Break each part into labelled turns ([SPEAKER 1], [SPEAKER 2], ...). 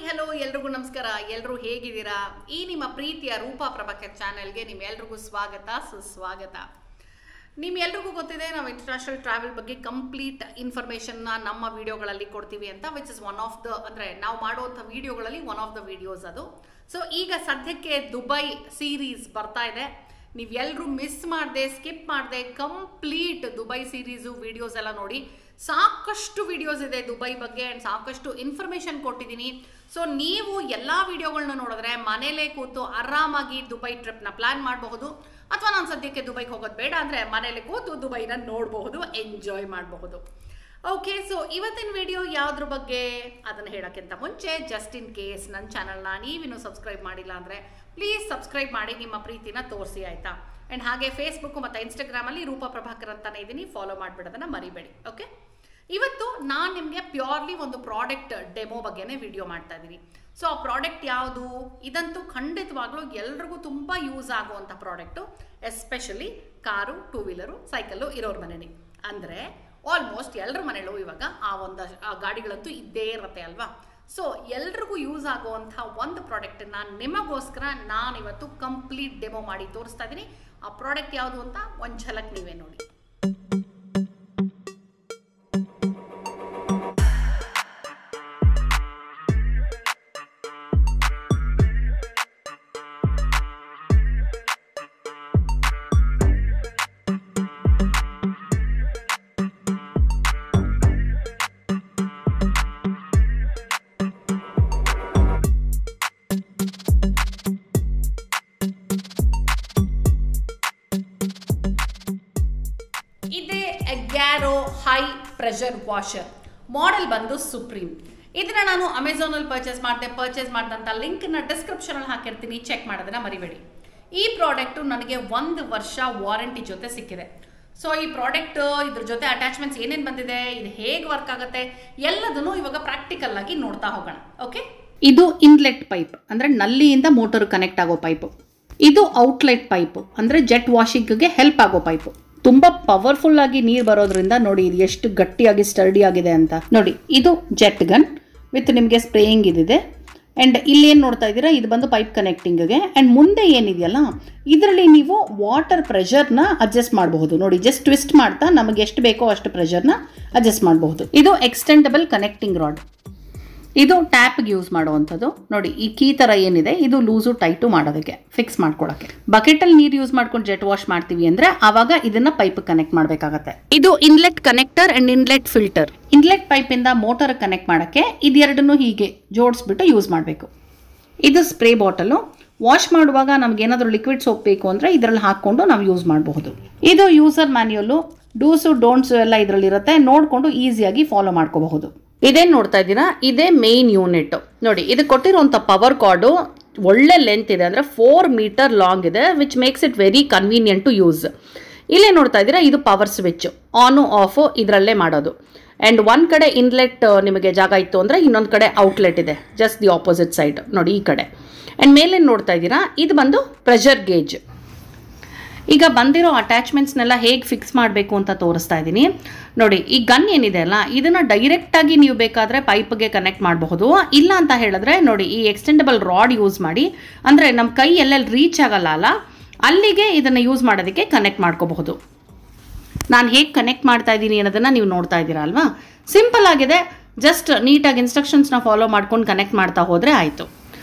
[SPEAKER 1] Hello ಎಲ್ರಿಗೂ ನಮಸ್ಕಾರ. ಎಲ್ಲರೂ ಹೇಗಿದ್ದೀರಾ? ಈ ನಿಮ್ಮ ಪ್ರೀತಿಯ ರೂಪಾ ಪ್ರಭಾಕರ್ ಚಾನೆಲ್ಗೆ ನಿಮ್ಮೆಲ್ರಿಗೂ ಸ್ವಾಗತ ಸುಸ್ವಾಗತ. ನಿಮ್ಮೆಲ್ರಿಗೂ ಗೊತ್ತಿದೆ ನಾವು ಇಂಟರ್ನ್ಯಾಷನಲ್ ಟ್ರಾವೆಲ್ ಬಗ್ಗೆ ಕಂಪ್ಲೀಟ್ ಇನ್ಫಾರ್ಮೇಷನ್ನ ನಮ್ಮ ವಿಡಿಯೋಗಳಲ್ಲಿ ಕೊಡ್ತೀವಿ ಅಂತ, which is one of the ಅಂದರೆ ನಾವು ಮಾಡುವಂಥ ವಿಡಿಯೋಗಳಲ್ಲಿ ಒನ್ ಆಫ್ ದ ವಿಡಿಯೋಸ್ ಅದು. ಸೊ ಈಗ ಸದ್ಯಕ್ಕೆ ದುಬೈ ಸೀರೀಸ್ ಬರ್ತಾ ಇದೆ. ನೀವೆಲ್ಲರೂ ಮಿಸ್ ಮಾಡದೆ ಸ್ಕಿಪ್ ಮಾಡದೆ ಕಂಪ್ಲೀಟ್ ದುಬೈ ಸೀರೀಸು ವಿಡಿಯೋಸ್ ಎಲ್ಲ ನೋಡಿ. ಸಾಕಷ್ಟು ವಿಡಿಯೋಸ್ ಇದೆ ದುಬೈ ಬಗ್ಗೆ ಆ್ಯಂಡ್ ಸಾಕಷ್ಟು ಇನ್ಫಾರ್ಮೇಷನ್ ಕೊಟ್ಟಿದ್ದೀನಿ. ಸೊ ನೀವು ಎಲ್ಲ ವಿಡಿಯೋಗಳನ್ನ ನೋಡಿದ್ರೆ ಮನೇಲೇ ಕೂತು ಆರಾಮಾಗಿ ದುಬೈ ಟ್ರಿಪ್ನ ಪ್ಲಾನ್ ಮಾಡಬಹುದು. ಅಥವಾ ನಾನು ಸದ್ಯಕ್ಕೆ ದುಬೈಗೆ ಹೋಗೋದು ಬೇಡ ಅಂದರೆ ಮನೇಲಿ ಕೂತು ದುಬೈನ ನೋಡಬಹುದು, ಎಂಜಾಯ್ ಮಾಡಬಹುದು. ಓಕೆ, ಸೊ ಇವತ್ತಿನ ವಿಡಿಯೋ ಯಾವುದ್ರ ಬಗ್ಗೆ ಅದನ್ನು ಹೇಳೋಕ್ಕಿಂತ ಮುಂಚೆ ಜಸ್ಟ್ ಇನ್ ಕೇಸ್ ನನ್ನ ಚಾನಲ್ನ ನೀವಿನ್ನೂ ಸಬ್ಸ್ಕ್ರೈಬ್ ಮಾಡಿಲ್ಲ ಅಂದರೆ ಪ್ಲೀಸ್ ಸಬ್ಸ್ಕ್ರೈಬ್ ಮಾಡಿ, ನಿಮ್ಮ ಪ್ರೀತಿನ ತೋರಿಸಿ ಆಯಿತಾ. ಆ್ಯಂಡ್ ಹಾಗೆ ಫೇಸ್ಬುಕ್ ಮತ್ತು ಇನ್ಸ್ಟಾಗ್ರಾಮಲ್ಲಿ ರೂಪಾ ಪ್ರಭಾಕರ್ ಅಂತಾನೆ ಇದ್ದೀನಿ, ಫಾಲೋ ಮಾಡಿಬಿಡೋದನ್ನು ಮರಿಬೇಡಿ. ಓಕೆ, ಇವತ್ತು ನಾನು ನಿಮಗೆ ಪ್ಯೂರ್ಲಿ ಒಂದು ಪ್ರಾಡಕ್ಟ್ ಡೆಮೋ ಬಗ್ಗೆನೇ ವಿಡಿಯೋ ಮಾಡ್ತಾ ಇದ್ದೀನಿ. ಸೊ ಆ ಪ್ರಾಡಕ್ಟ್ ಯಾವುದು? ಇದಂತೂ ಖಂಡಿತವಾಗ್ಲೂ ಎಲ್ರಿಗೂ ತುಂಬ ಯೂಸ್ ಆಗುವಂಥ product, especially car, two wheeler, cycle ಇರೋರ ಮನೇಲಿ. ಅಂದರೆ ಆಲ್ಮೋಸ್ಟ್ ಎಲ್ಲರ ಮನೇಲೂ ಇವಾಗ ಆ ಗಾಡಿಗಳಂತೂ ಇದ್ದೇ ಇರುತ್ತೆ ಅಲ್ವಾ. ಸೊ ಎಲ್ರಿಗೂ ಯೂಸ್ ಆಗುವಂಥ ಒಂದು ಪ್ರಾಡಕ್ಟನ್ನು ನಿಮಗೋಸ್ಕರ ನಾನಿವತ್ತು ಕಂಪ್ಲೀಟ್ ಡೆಮೋ ಮಾಡಿ ತೋರಿಸ್ತಾ ಇದ್ದೀನಿ. ಆ ಪ್ರಾಡಕ್ಟ್ ಯಾವುದು ಅಂತ ಒಂದು ಝಲಕ್ ನೀವೇ ನೋಡಿ. ಇದೇ Garo high pressure washer, model ಬಂದು ಸುಪ್ರೀಂ. ಇದನ್ನ ನಾನು ಅಮೆಝಾನಲ್ಲಿ ಪರ್ಚೇಸ್ ಮಾಡಿದಂಥ ಲಿಂಕ್ನ ಡಿಸ್ಕ್ರಿಪ್ಷನಲ್ಲಿ ಹಾಕಿರ್ತೀನಿ, ಚೆಕ್ ಮಾಡೋದನ್ನ ಮರಿಬೇಡಿ. ಈ ಪ್ರಾಡಕ್ಟು ನನಗೆ 1 ವರ್ಷ ವಾರಂಟಿ ಜೊತೆ ಸಿಕ್ಕಿದೆ. ಸೊ ಈ ಪ್ರಾಡಕ್ಟ್ ಇದ್ರ ಜೊತೆ ಅಟ್ಯಾಚ್ಮೆಂಟ್ಸ್ ಏನೇನು ಬಂದಿದೆ, ಇದು ಹೇಗೆ ವರ್ಕ್ ಆಗುತ್ತೆ ಎಲ್ಲದನ್ನು ಇವಾಗ ಪ್ರಾಕ್ಟಿಕಲ್ ಆಗಿ ನೋಡ್ತಾ ಹೋಗೋಣ. ಓಕೆ, ಇದು ಇನ್ಲೆಟ್ ಪೈಪ್ ಅಂದರೆ ನಲ್ಲಿಯಿಂದ ಮೋಟರ್ ಕನೆಕ್ಟ್ ಆಗೋ ಪೈಪು. ಇದು ಔಟ್ಲೆಟ್ ಪೈಪು ಅಂದರೆ ಜೆಟ್ ವಾಷಿಂಗ್ಗೆ ಹೆಲ್ಪ್ ಆಗೋ ಪೈಪು. ತುಂಬ ಪವರ್ಫುಲ್ ಆಗಿ ನೀರು ಬರೋದ್ರಿಂದ ನೋಡಿ ಇದು ಎಷ್ಟು ಗಟ್ಟಿಯಾಗಿ ಸ್ಟರ್ಡಿ ಆಗಿದೆ ಅಂತ ನೋಡಿ. ಇದು ಜೆಟ್ ಗನ್ ವಿತ್ ನಿಮಗೆ ಸ್ಪ್ರೇಯಿಂಗ್ ಇದಿದೆ. ಆ್ಯಂಡ್ ಇಲ್ಲೇನು ನೋಡ್ತಾ ಇದ್ದೀರಾ, ಇದು ಬಂದು ಪೈಪ್ ಕನೆಕ್ಟಿಂಗ್ಗೆ. ಆ್ಯಂಡ್ ಮುಂದೆ ಏನಿದೆಯಲ್ಲ ಇದರಲ್ಲಿ ನೀವು ವಾಟರ್ ಪ್ರೆಷರ್ನ ಅಡ್ಜಸ್ಟ್ ಮಾಡಬಹುದು. ನೋಡಿ, ಜಸ್ಟ್ ಟ್ವಿಸ್ಟ್ ಮಾಡ್ತಾ ನಮಗೆ ಎಷ್ಟು ಬೇಕೋ ಅಷ್ಟು ಪ್ರೆಷರ್ನ ಅಡ್ಜಸ್ಟ್ ಮಾಡಬಹುದು. ಇದು ಎಕ್ಸ್ಟೆಂಡಬಲ್ ಕನೆಕ್ಟಿಂಗ್ ರಾಡ್. ಇದು ಟ್ಯಾಪ್ಗೆ ಯೂಸ್ ಮಾಡುವಂಥದ್ದು. ನೋಡಿ, ಈ ಕೀ ಥರ ಏನಿದೆ ಇದು ಲೂಸು ಟೈಟು ಮಾಡೋದಕ್ಕೆ, ಫಿಕ್ಸ್ ಮಾಡ್ಕೊಳ್ಳೋಕ್ಕೆ. ಬಕೆಟಲ್ಲಿ ನೀರು ಯೂಸ್ ಮಾಡ್ಕೊಂಡು ಜೆಟ್ ವಾಶ್ ಮಾಡ್ತೀವಿ ಅಂದರೆ ಆವಾಗ ಇದನ್ನ ಪೈಪ್ ಕನೆಕ್ಟ್ ಮಾಡಬೇಕಾಗತ್ತೆ. ಇದು inlet connector and inlet filter. Inlet ಪೈಪಿಂದ ಮೋಟರ್ ಕನೆಕ್ಟ್ ಮಾಡೋಕ್ಕೆ ಇದೆರಡನ್ನೂ ಹೀಗೆ ಜೋಡಿಸ್ಬಿಟ್ಟು ಯೂಸ್ ಮಾಡಬೇಕು. ಇದು ಸ್ಪ್ರೇ ಬಾಟಲು. ವಾಶ್ ಮಾಡುವಾಗ ನಮ್ಗೆ ಏನಾದರೂ ಲಿಕ್ವಿಡ್ ಸೋಪ್ ಬೇಕು ಅಂದರೆ ಇದರಲ್ಲಿ ಹಾಕ್ಕೊಂಡು ನಾವು ಯೂಸ್ ಮಾಡಬಹುದು. ಇದು ಯೂಸರ್ ಮ್ಯಾನ್ಯುಯಲ್ಲು, ಡೂಸು ಡೋಂಟ್ಸು ಎಲ್ಲ ಇದರಲ್ಲಿರುತ್ತೆ, ನೋಡಿಕೊಂಡು ಈಸಿಯಾಗಿ ಫಾಲೋ ಮಾಡ್ಕೋಬಹುದು. ಇದೇನು ನೋಡ್ತಾ ಇದ್ದೀರಾ, ಇದೇ ಮೇನ್ ಯೂನಿಟ್. ನೋಡಿ, ಇದು ಕೊಟ್ಟಿರುವಂಥ ಪವರ್ ಕಾರ್ಡು ಒಳ್ಳೆ ಲೆಂತ್ ಇದೆ, ಅಂದರೆ 4 ಮೀಟರ್ ಲಾಂಗ್ ಇದೆ, which makes it very convenient to use. ಇಲ್ಲೇ ನೋಡ್ತಾ ಇದ್ದೀರಾ, ಇದು ಪವರ್ ಸ್ವಿಚ್, ಆನು ಆಫು ಇದರಲ್ಲೇ ಮಾಡೋದು. ಆ್ಯಂಡ್ ಒಂದು ಕಡೆ ಇನ್ಲೆಟ್ ನಿಮಗೆ ಜಾಗ ಇತ್ತು ಅಂದರೆ ಇನ್ನೊಂದು ಕಡೆ ಔಟ್ಲೆಟ್ ಇದೆ, ಜಸ್ಟ್ ದಿ ಆಪೋಸಿಟ್ ಸೈಡ್ ನೋಡಿ ಈ ಕಡೆ. ಆ್ಯಂಡ್ ಮೇಲೆ ನೋಡ್ತಾ ಇದ್ದೀರಾ, ಇದು ಬಂದು ಪ್ರೆಷರ್ ಗೇಜ್. ಈಗ ಬಂದಿರೋ ಅಟ್ಯಾಚ್ಮೆಂಟ್ಸ್ನೆಲ್ಲ ಹೇಗೆ ಫಿಕ್ಸ್ ಮಾಡಬೇಕು ಅಂತ ತೋರಿಸ್ತಾ ಇದ್ದೀನಿ. ನೋಡಿ, ಈ ಗನ್ ಏನಿದೆ ಅಲ್ಲ ಇದನ್ನು ಡೈರೆಕ್ಟಾಗಿ ನೀವು ಬೇಕಾದರೆ ಪೈಪ್ಗೆ ಕನೆಕ್ಟ್ ಮಾಡಬಹುದು. ಇಲ್ಲ ಅಂತ ಹೇಳಿದ್ರೆ ನೋಡಿ, ಈ ಎಕ್ಸ್ಟೆಂಡಬಲ್ ರಾಡ್ ಯೂಸ್ ಮಾಡಿ, ಅಂದರೆ ನಮ್ಮ ಕೈ ಎಲ್ಲೆಲ್ಲಿ ರೀಚ್ ಆಗಲ್ಲ ಅಲ್ಲ ಅಲ್ಲಿಗೆ ಇದನ್ನು ಯೂಸ್ ಮಾಡೋದಕ್ಕೆ ಕನೆಕ್ಟ್ ಮಾಡ್ಕೋಬಹುದು. ನಾನು ಹೇಗೆ ಕನೆಕ್ಟ್ ಮಾಡ್ತಾ ಇದ್ದೀನಿ ಅನ್ನೋದನ್ನು ನೀವು ನೋಡ್ತಾ ಇದ್ದೀರಾ ಅಲ್ವಾ. ಸಿಂಪಲ್ ಆಗಿದೆ, ಜಸ್ಟ್ ನೀಟಾಗಿ ಇನ್ಸ್ಟ್ರಕ್ಷನ್ಸ್ನ ಫಾಲೋ ಮಾಡ್ಕೊಂಡು ಕನೆಕ್ಟ್ ಮಾಡ್ತಾ ಹೋದರೆ ಆಯಿತು.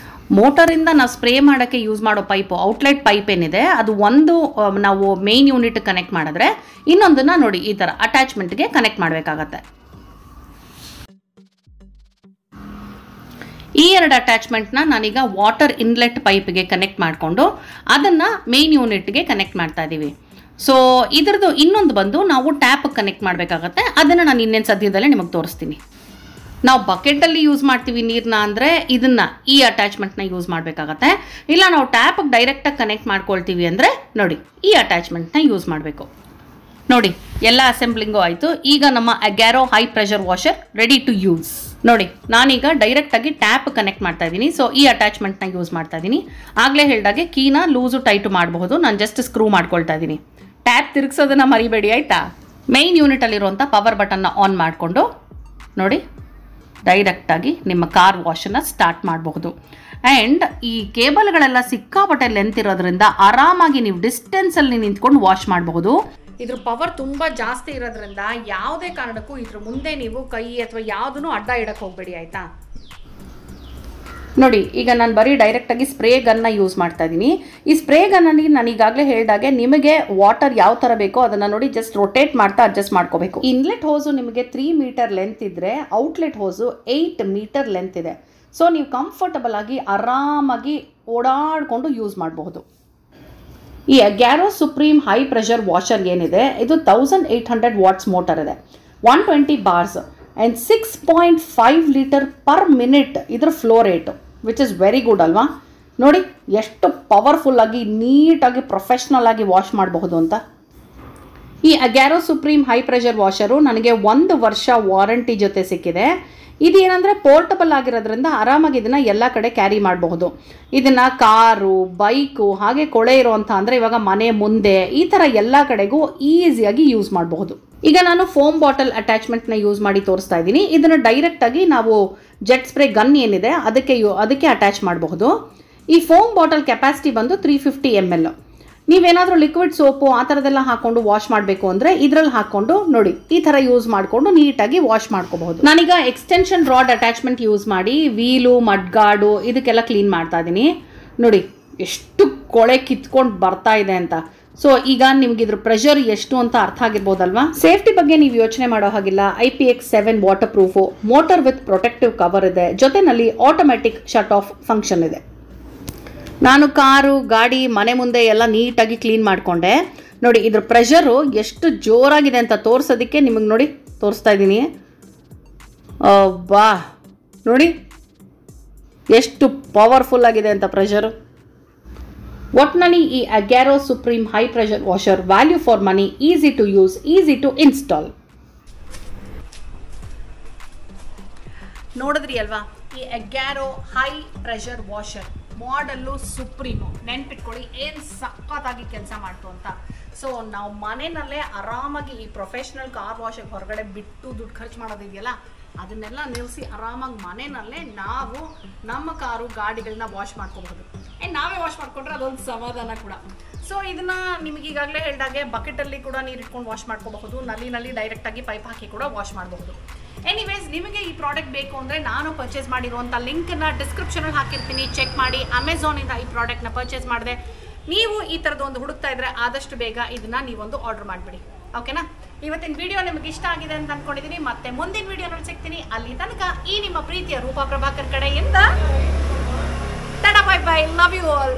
[SPEAKER 1] ಮೋಟರಿಂದ ನಾವು ಸ್ಪ್ರೇ ಮಾಡೋಕ್ಕೆ ಯೂಸ್ ಮಾಡೋ ಪೈಪು, ಔಟ್ಲೆಟ್ ಪೈಪ್ ಏನಿದೆ ಅದು ಒಂದು ನಾವು ಮೇನ್ ಯೂನಿಟ್ ಕನೆಕ್ಟ್ ಮಾಡಿದ್ರೆ ಇನ್ನೊಂದನ್ನು ನೋಡಿ ಈ ಥರ ಅಟ್ಯಾಚ್ಮೆಂಟ್ಗೆ ಕನೆಕ್ಟ್ ಮಾಡಬೇಕಾಗತ್ತೆ. ಈ 2 ಅಟ್ಯಾಚ್ಮೆಂಟ್ನ ನಾನೀಗ ವಾಟರ್ ಇನ್ಲೆಟ್ ಪೈಪ್ಗೆ ಕನೆಕ್ಟ್ ಮಾಡಿಕೊಂಡು ಅದನ್ನು ಮೇನ್ ಯೂನಿಟ್ಗೆ ಕನೆಕ್ಟ್ ಮಾಡ್ತಾ ಇದ್ದೀವಿ. ಸೊ ಇದ್ರದ್ದು ಇನ್ನೊಂದು ಬಂದು ನಾವು ಟ್ಯಾಪ್ ಕನೆಕ್ಟ್ ಮಾಡಬೇಕಾಗತ್ತೆ. ಅದನ್ನು ನಾನು ಇನ್ನೇನು ಸದ್ಯದಲ್ಲೇ ನಿಮಗೆ ತೋರಿಸ್ತೀನಿ. ನಾವು ಬಕೆಟಲ್ಲಿ ಯೂಸ್ ಮಾಡ್ತೀವಿ ನೀರನ್ನ ಅಂದರೆ ಇದನ್ನು ಈ ಅಟ್ಯಾಚ್ಮೆಂಟ್ನ ಯೂಸ್ ಮಾಡಬೇಕಾಗತ್ತೆ. ಇಲ್ಲ ನಾವು ಟ್ಯಾಪಿಗೆ ಡೈರೆಕ್ಟಾಗಿ ಕನೆಕ್ಟ್ ಮಾಡ್ಕೊಳ್ತೀವಿ ಅಂದರೆ ನೋಡಿ ಈ ಅಟ್ಯಾಚ್ಮೆಂಟ್ನ ಯೂಸ್ ಮಾಡಬೇಕು. ನೋಡಿ, ಎಲ್ಲ ಅಸೆಂಬ್ಲಿಂಗು ಆಯಿತು. ಈಗ ನಮ್ಮ ಗ್ಯಾರೋ high pressure washer ready to use. ನೋಡಿ, ನಾನೀಗ ಡೈರೆಕ್ಟಾಗಿ ಟ್ಯಾಪ್ ಕನೆಕ್ಟ್ ಮಾಡ್ತಾ ಇದ್ದೀನಿ. ಸೊ ಈ ಅಟ್ಯಾಚ್ಮೆಂಟ್ನ ಯೂಸ್ ಮಾಡ್ತಾ ಇದ್ದೀನಿ. ಆಗಲೇ ಹೇಳಿದಾಗೆ ಕೀನ ಲೂಸು ಟೈಟು ಮಾಡಬಹುದು, ನಾನು ಜಸ್ಟ್ ಸ್ಕ್ರೂ ಮಾಡ್ಕೊಳ್ತಾ ಇದ್ದೀನಿ. ಟ್ಯಾಪ್ ತಿರುಗಿಸೋದನ್ನು ಮರಿಬೇಡಿ ಆಯಿತಾ. ಮೇನ್ ಯೂನಿಟಲ್ಲಿರುವಂಥ ಪವರ್ ಬಟನ್ನ ಆನ್ ಮಾಡಿಕೊಂಡು ನೋಡಿ ಡೈರೆಕ್ಟಾಗಿ ನಿಮ್ಮ ಕಾರ್ ವಾಶನ್ನು ಸ್ಟಾರ್ಟ್ ಮಾಡಬಹುದು. ಆ್ಯಂಡ್ ಈ ಕೇಬಲ್ಗಳೆಲ್ಲ ಸಿಕ್ಕಾಪಟ್ಟೆ ಲೆಂತ್ ಇರೋದ್ರಿಂದ ಆರಾಮಾಗಿ ನೀವು ಡಿಸ್ಟೆನ್ಸಲ್ಲಿ ನಿಂತ್ಕೊಂಡು ವಾಶ್ ಮಾಡಬಹುದು. ಇದ್ರ ಪವರ್ ತುಂಬ ಜಾಸ್ತಿ ಇರೋದ್ರಿಂದ ಯಾವುದೇ ಕಾರಣಕ್ಕೂ ಇದ್ರ ಮುಂದೆ ನೀವು ಕೈ ಅಥವಾ ಯಾವುದನ್ನು ಅಡ್ಡ ಇಡಕ್ಕೆ ಹೋಗಬೇಡಿ, ಆಯಿತಾ. ನೋಡಿ, ಈಗ ನಾನು ಬರೀ ಡೈರೆಕ್ಟಾಗಿ ಸ್ಪ್ರೇ ಗನ್ನ ಯೂಸ್ ಮಾಡ್ತಾ ಇದ್ದೀನಿ. ಈ ಸ್ಪ್ರೇ ಗನ್ನಲ್ಲಿ ನಾನು ಈಗಾಗಲೇ ಹೇಳಿದಾಗೆ ನಿಮಗೆ ವಾಟರ್ ಯಾವ ಥರ ಬೇಕೋ ಅದನ್ನು ನೋಡಿ ಜಸ್ಟ್ ರೊಟೇಟ್ ಮಾಡ್ತಾ ಅಡ್ಜಸ್ಟ್ ಮಾಡ್ಕೋಬೇಕು. ಇನ್ಲೆಟ್ ಹೋಸು ನಿಮಗೆ 3 ಮೀಟರ್ ಲೆಂತ್ ಇದ್ದರೆ ಔಟ್ಲೆಟ್ ಹೋಸು 8 ಮೀಟರ್ ಲೆಂತ್ ಇದೆ. ಸೊ ನೀವು ಕಂಫರ್ಟಬಲ್ ಆಗಿ ಆರಾಮಾಗಿ ಓಡಾಡಿಕೊಂಡು ಯೂಸ್ ಮಾಡಬಹುದು. ಈ Agaro supreme high pressure washer ಏನಿದೆ ಇದು 1800 ವಾಟ್ಸ್ ಮೋಟರ್ ಇದೆ, 120 bars and 6.5 litre per minute ಇದ್ರ flow rate, which is very good ಅಲ್ವಾ. ನೋಡಿ ಎಷ್ಟು ಪವರ್ಫುಲ್ಲಾಗಿ ನೀಟಾಗಿ ಪ್ರೊಫೆಷ್ನಲ್ ಆಗಿ ವಾಶ್ ಮಾಡಬಹುದು ಅಂತ. ಈ Agaro supreme high pressure washer ನನಗೆ 1 ವರ್ಷ ವಾರಂಟಿ ಜೊತೆ ಸಿಕ್ಕಿದೆ. ಇದೇನಂದರೆ ಪೋರ್ಟಬಲ್ ಆಗಿರೋದ್ರಿಂದ ಆರಾಮಾಗಿ ಇದನ್ನು ಎಲ್ಲ ಕಡೆ ಕ್ಯಾರಿ ಮಾಡಬಹುದು. ಇದನ್ನು ಕಾರು, ಬೈಕು, ಹಾಗೆ ಕೊಳೆ ಇರೋವಂಥ ಅಂದರೆ ಇವಾಗ ಮನೆ ಮುಂದೆ ಈ ಥರ ಎಲ್ಲ ಕಡೆಗೂ ಈಸಿಯಾಗಿ ಯೂಸ್ ಮಾಡಬಹುದು. ಈಗ ನಾನು ಫೋಮ್ ಬಾಟಲ್ ಅಟ್ಯಾಚ್ಮೆಂಟ್ನ ಯೂಸ್ ಮಾಡಿ ತೋರಿಸ್ತಾ ಇದ್ದೀನಿ. ಇದನ್ನು ಡೈರೆಕ್ಟಾಗಿ ನಾವು ಜೆಟ್ ಸ್ಪ್ರೇ ಗನ್ ಏನಿದೆ ಅದಕ್ಕೆ ಅಟ್ಯಾಚ್ ಮಾಡಬಹುದು. ಈ ಫೋಮ್ ಬಾಟಲ್ ಕೆಪಾಸಿಟಿ ಬಂದು 350 ml. ನೀವೇನಾದರೂ ಲಿಕ್ವಿಡ್ ಸೋಪು ಆ ಥರದ್ದೆಲ್ಲ ಹಾಕ್ಕೊಂಡು ವಾಶ್ ಮಾಡಬೇಕು ಅಂದರೆ ಇದರಲ್ಲಿ ಹಾಕ್ಕೊಂಡು ನೋಡಿ ಈ ಥರ ಯೂಸ್ ಮಾಡಿಕೊಂಡು ನೀಟಾಗಿ ವಾಶ್ ಮಾಡ್ಕೋಬಹುದು. ನಾನೀಗ ಎಕ್ಸ್ಟೆನ್ಷನ್ ರಾಡ್ ಅಟ್ಯಾಚ್ಮೆಂಟ್ ಯೂಸ್ ಮಾಡಿ ವೀಲು, ಮಡ್ಗಾಡು ಇದಕ್ಕೆಲ್ಲ ಕ್ಲೀನ್ ಮಾಡ್ತಾ ಇದ್ದೀನಿ. ನೋಡಿ ಎಷ್ಟು ಕೊಳೆ ಕಿತ್ಕೊಂಡು ಬರ್ತಾ ಇದೆ ಅಂತ. ಸೊ ಈಗ ನಿಮ್ಗೆ ಇದ್ರ ಪ್ರೆಷರ್ ಎಷ್ಟು ಅಂತ ಅರ್ಥ ಆಗಿರ್ಬೋದಲ್ವಾ. ಸೇಫ್ಟಿ ಬಗ್ಗೆ ನೀವು ಯೋಚನೆ ಮಾಡೋ ಹಾಗಿಲ್ಲ. IPX7 water proof, motor with protective cover ಇದೆ, ಜೊತೆನಲ್ಲಿ ಆಟೋಮ್ಯಾಟಿಕ್ ಶಟ್ ಆಫ್ ಫಂಕ್ಷನ್ ಇದೆ. ನಾನು ಕಾರು, ಗಾಡಿ, ಮನೆ ಮುಂದೆ ಎಲ್ಲ ನೀಟಾಗಿ ಕ್ಲೀನ್ ಮಾಡಿಕೊಂಡೆ. ನೋಡಿ ಇದ್ರ ಪ್ರೆಷರು ಎಷ್ಟು ಜೋರಾಗಿದೆ ಅಂತ ತೋರಿಸೋದಕ್ಕೆ ನಿಮಗೆ ನೋಡಿ ತೋರಿಸ್ತಾ ಇದ್ದೀನಿ. ಬಾ ನೋಡಿ ಎಷ್ಟು ಪವರ್ಫುಲ್ ಆಗಿದೆ ಅಂತ ಪ್ರೆಷರು. ಒಟ್ನಲ್ಲಿ ಈ Agaro supreme high pressure washer value for money, easy to use, easy to install. ನೋಡಿದ್ರಿ ಅಲ್ವಾ, ಈ Agaro high pressure washer model supreme. ನೆನ್ಪಿಟ್ಕೊಳ್ಳಿ ಏನು ಸಖತ್ತಾಗಿ ಕೆಲಸ ಮಾಡ್ತು ಅಂತ. ಸೊ ನಾವು ಮನೆಯಲ್ಲೇ ಆರಾಮಾಗಿ ಈ ಪ್ರೊಫೆಷ್ನಲ್ ಕಾರ್ ವಾಷಿಗೆ ಹೊರಗಡೆ ಬಿಟ್ಟು ದುಡ್ಡು ಖರ್ಚು ಮಾಡೋದಿದೆಯಲ್ಲ ಅದನ್ನೆಲ್ಲ ನಿಲ್ಲಿಸಿ ಆರಾಮಾಗಿ ಮನೆಯಲ್ಲೇ ನಾವು ನಮ್ಮ ಕಾರು, ಗಾಡಿಗಳನ್ನ ವಾಶ್ ಮಾಡ್ಕೋಬಹುದು. ನಾವೇ ವಾಶ್ ಮಾಡ್ಕೊಂಡ್ರೆ ಅದೊಂದು ಸಮಾಧಾನ ಕೂಡ. ಸೊ ಇದನ್ನ ನಿಮಗೆ ಈಗಾಗಲೇ ಹೇಳಿದಾಗೆ ಬಕೆಟಲ್ಲಿ ಕೂಡ ನೀರು ಇಟ್ಕೊಂಡು ವಾಶ್ ಮಾಡ್ಕೋಬಹುದು, ನಲ್ಲಿ ಡೈರೆಕ್ಟಾಗಿ ಪೈಪ್ ಹಾಕಿ ಕೂಡ ವಾಶ್ ಮಾಡಬಹುದು. ಎನಿವೇಸ್, ನಿಮಗೆ ಈ ಪ್ರಾಡಕ್ಟ್ ಬೇಕು ಅಂದರೆ ನಾನು ಪರ್ಚೇಸ್ ಮಾಡಿರುವಂಥ ಲಿಂಕನ್ನು ಡಿಸ್ಕ್ರಿಪ್ಷನಲ್ಲಿ ಹಾಕಿರ್ತೀನಿ, ಚೆಕ್ ಮಾಡಿ. ಅಮೆಝಾನಿಂದ ಈ ಪ್ರಾಡಕ್ಟ್ನ ಪರ್ಚೇಸ್ ಮಾಡಿದೆ. ನೀವು ಈ ಥರದೊಂದು ಹುಡುಕ್ತಾ ಇದ್ರೆ ಆದಷ್ಟು ಬೇಗ ಇದನ್ನು ನೀವೊಂದು ಆರ್ಡರ್ ಮಾಡಿಬಿಡಿ. ಓಕೆನಾ? ಇವತ್ತಿನ ವಿಡಿಯೋ ನಿಮಗೆ ಇಷ್ಟ ಆಗಿದೆ ಅಂತ ಅಂದ್ಕೊಂಡಿದ್ದೀನಿ. ಮತ್ತೆ ಮುಂದಿನ ವಿಡಿಯೋನಲ್ಲಿ ಸಿಗ್ತೀನಿ. ಅಲ್ಲಿ ತನಕ ಈ ನಿಮ್ಮ ಪ್ರೀತಿಯ ರೂಪಾ ಪ್ರಭಾಕರ್ ಕಡೆಯಿಂದ tata, bye bye, love you all.